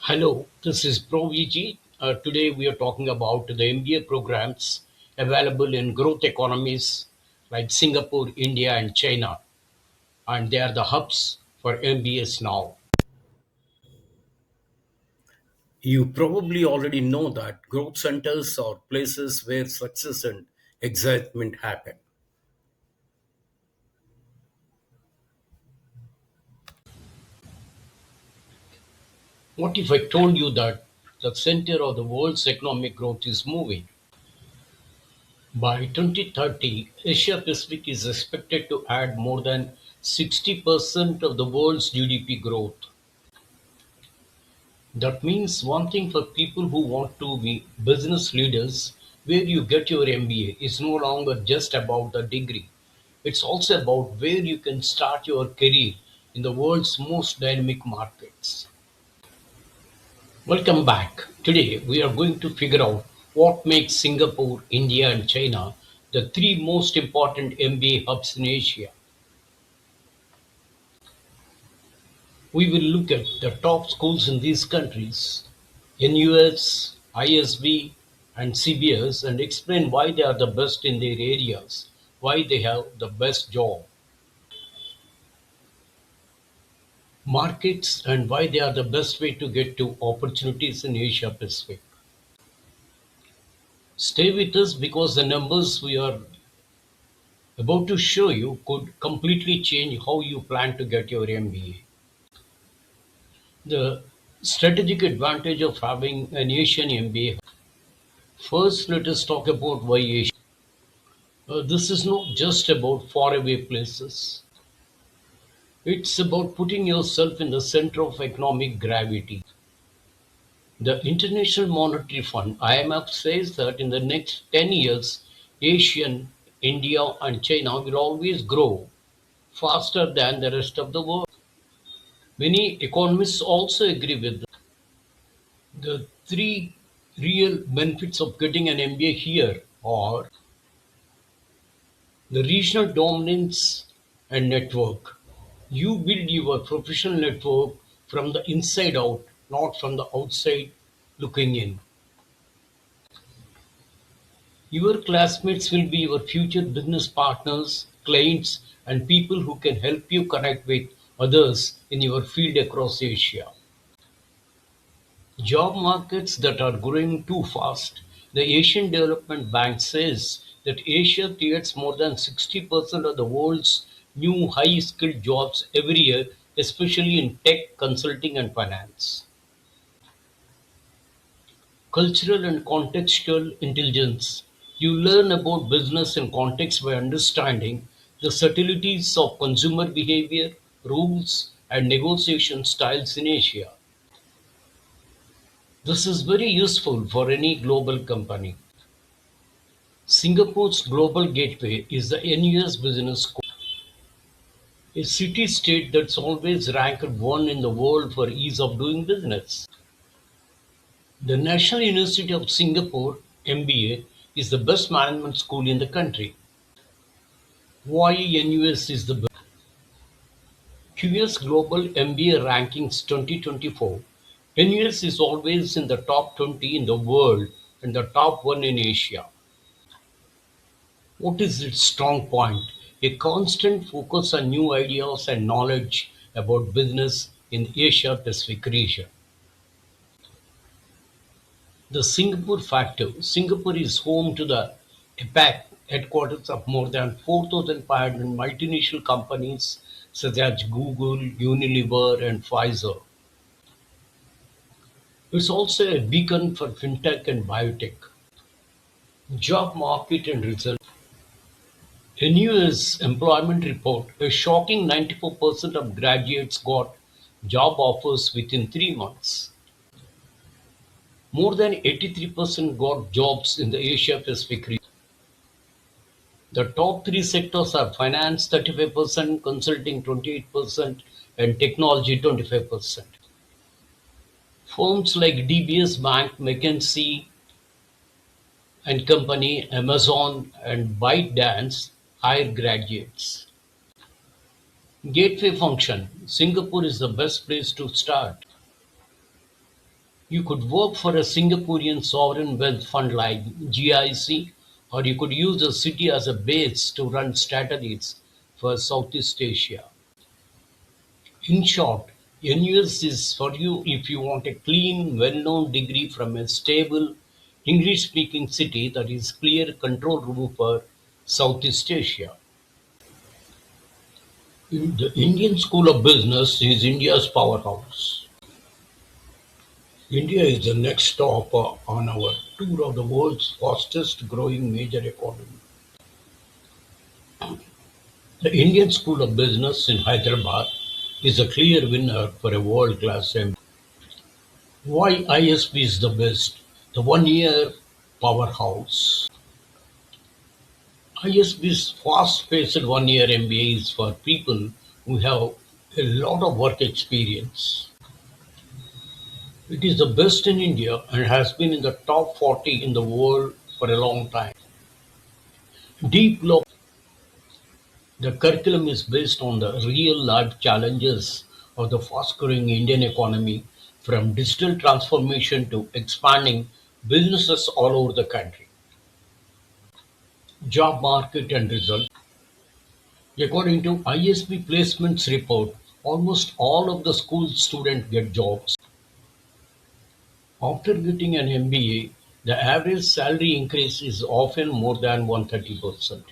Hello, this is ProVG. Today we are talking about the MBA programs available in growth economies like Singapore, India, and China, and they are the hubs for MBAs now. You probably already know that growth centers are places where success and excitement happen. What if I told you that the center of the world's economic growth is moving? By 2030, Asia Pacific is expected to add more than 60% of the world's GDP growth. That means one thing for people who want to be business leaders, where you get your MBA is no longer just about the degree. It's also about where you can start your career in the world's most dynamic markets. Welcome back. Today we are going to figure out what makes Singapore, India, and China the three most important MBA hubs in Asia. We will look at the top schools in these countries, NUS, ISB, and CBS, and explain why they are the best in their areas, why they have the best job markets, and why they are the best way to get to opportunities in Asia Pacific. Stay with us because the numbers we are about to show you could completely change how you plan to get your MBA. The strategic advantage of having an Asian MBA. First, let us talk about why Asia. This is not just about faraway places. It's about putting yourself in the center of economic gravity. The International Monetary Fund (IMF) says that in the next 10 years, Asian, India, and China will always grow faster than the rest of the world. Many economists also agree with this. The three real benefits of getting an MBA here are the regional dominance and network. You build your professional network from the inside out, not from the outside looking in. Your classmates will be your future business partners, clients, and people who can help you connect with others in your field across Asia. Job markets that are growing too fast. The Asian Development Bank says that Asia creates more than 60% of the world's new high skilled jobs every year, especially in tech, consulting, and finance. Cultural and contextual intelligence. You learn about business and context by understanding the subtleties of consumer behavior, rules, and negotiation styles in Asia. This is very useful for any global company. Singapore's global gateway is the NUS Business School, a city-state that's always ranked one in the world for ease of doing business. The National University of Singapore (MBA) is the best management school in the country. Why NUS is the best? QS Global MBA Rankings 2024. NUS is always in the top 20 in the world and the top 1 in Asia. What is its strong point? A constant focus on new ideas and knowledge about business in Asia Pacific region. The Singapore factor. Singapore is home to the APAC headquarters of more than 4,500 multinational companies such as Google, Unilever, and Pfizer. It's also a beacon for fintech and biotech. Job market and results. NUS employment report, a shocking 94% of graduates got job offers within 3 months. More than 83% got jobs in the Asia Pacific region. The top three sectors are finance 35%, consulting 28%, and technology 25%. Firms like DBS Bank, McKinsey and Company, Amazon, and ByteDance hire graduates. Gateway function. Singapore is the best place to start. You could work for a Singaporean sovereign wealth fund like GIC, or you could use a city as a base to run strategies for Southeast Asia. In short, NUS is for you if you want a clean, well-known degree from a stable, English-speaking city that is clear control room for Southeast Asia. The Indian School of Business is India's powerhouse. India is the next stop on our tour of the world's fastest growing major economy. The Indian School of Business in Hyderabad is a clear winner for a world-class MBA. Why ISB is the best? The one-year powerhouse. ISB's fast-paced one-year MBA is for people who have a lot of work experience. It is the best in India and has been in the top 40 in the world for a long time. Deep local. The curriculum is based on the real-life challenges of the fast-growing Indian economy, from digital transformation to expanding businesses all over the country. Job market and results. According to ISB Placements report, almost all of the school students get jobs. After getting an MBA, the average salary increase is often more than 130%.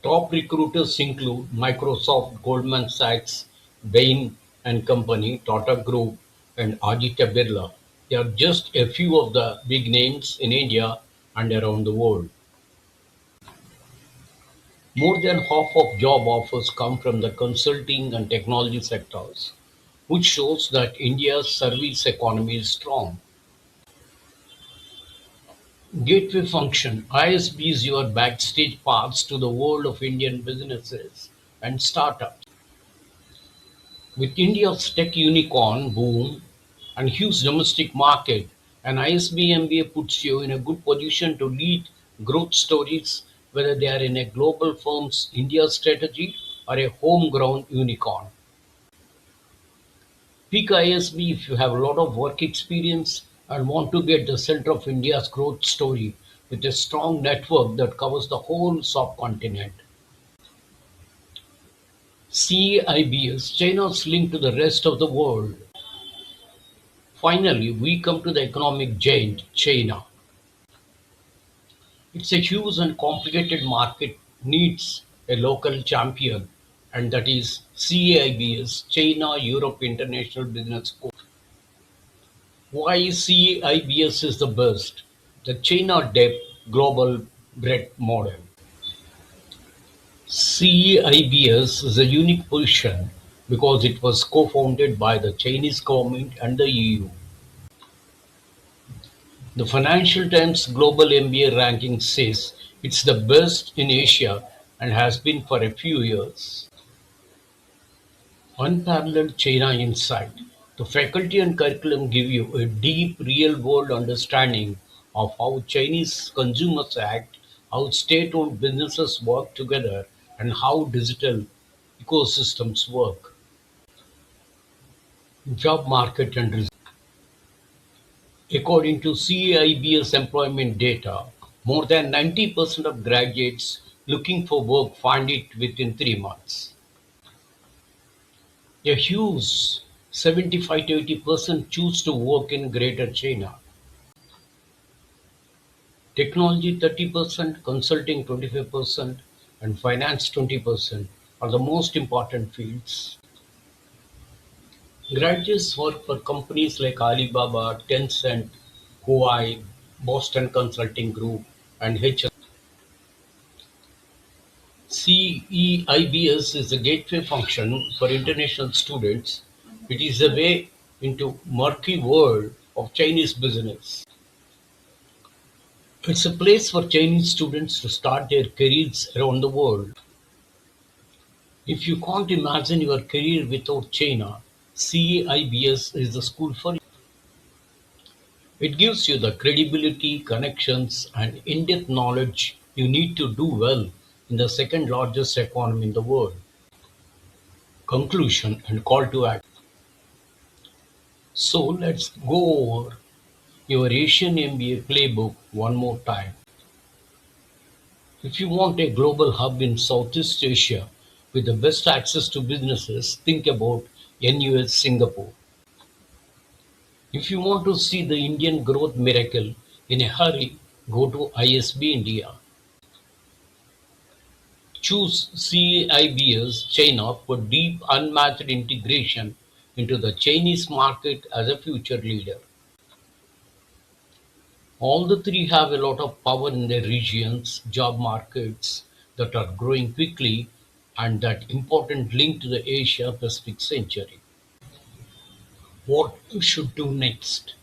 Top recruiters include Microsoft, Goldman Sachs, Bain and Company, Tata Group, and Aditya Birla. They are just a few of the big names in India and around the world. More than half of job offers come from the consulting and technology sectors, which shows that India's service economy is strong. Gateway function. ISB is your backstage pass to the world of Indian businesses and startups. With India's tech unicorn boom and huge domestic market, an ISB MBA puts you in a good position to lead growth stories, whether they are in a global firm's India strategy or a homegrown unicorn. Pick ISB if you have a lot of work experience and want to be at the center of India's growth story with a strong network that covers the whole subcontinent. CEIBS, China's link to the rest of the world. Finally, we come to the economic giant, China. It's a huge and complicated market, needs a local champion, and that is CEIBS, China Europe International Business School. Why CEIBS is the best? The China depth global breadth model. CEIBS is a unique position because it was co-founded by the Chinese government and the EU. The Financial Times Global MBA ranking says it's the best in Asia and has been for a few years. Unparalleled China insight. The faculty and curriculum give you a deep real-world understanding of how Chinese consumers act, how state-owned businesses work together, and how digital ecosystems work. Job market and results. According to CEIBS employment data, more than 90% of graduates looking for work find it within 3 months. A huge 75 to 80% choose to work in Greater China. Technology 30%, consulting 25%, and finance 20% are the most important fields. Graduates work for companies like Alibaba, Tencent, Huawei, Boston Consulting Group, and HR. CEIBS is a gateway function for international students. It is a way into murky world of Chinese business. It's a place for Chinese students to start their careers around the world. If you can't imagine your career without China, CEIBS is the school for you. It gives you the credibility, connections, and in-depth knowledge you need to do well in the second largest economy in the world. Conclusion and call to action. So let's go over your Asian MBA playbook one more time. If you want a global hub in Southeast Asia with the best access to businesses, think about NUS Singapore. If you want to see the Indian growth miracle in a hurry, go to ISB India. Choose CEIBS China for deep unmatched integration into the Chinese market as a future leader. All the three have a lot of power in their regions, job markets that are growing quickly, and that important link to the Asia Pacific century. What you should do next?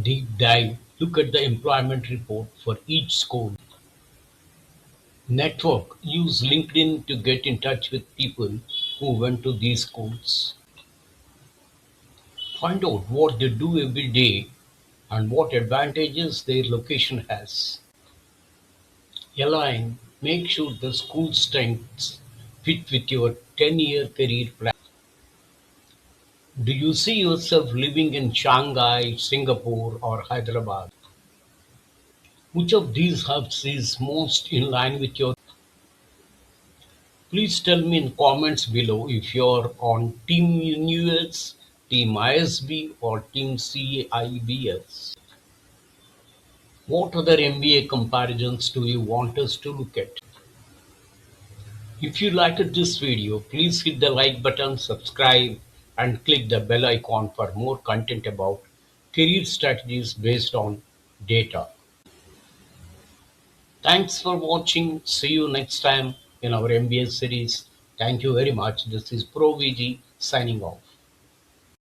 Deep dive. Look at the employment report for each school. Network. Use LinkedIn to get in touch with people who went to these schools. Find out what they do every day and what advantages their location has. Align. Make sure the school strengths fit with your 10-year career plan. Do you see yourself living in Shanghai, Singapore, or Hyderabad? Which of these hubs is most in line with your? Please tell me in comments below if you're on Team US, Team ISB, or Team CIBS. What other MBA comparisons do you want us to look at? If you liked this video, please hit the like button, subscribe, and click the bell icon for more content about career strategies based on data. Thanks for watching. See you next time in our MBA series. Thank you very much. This is ProVG signing off.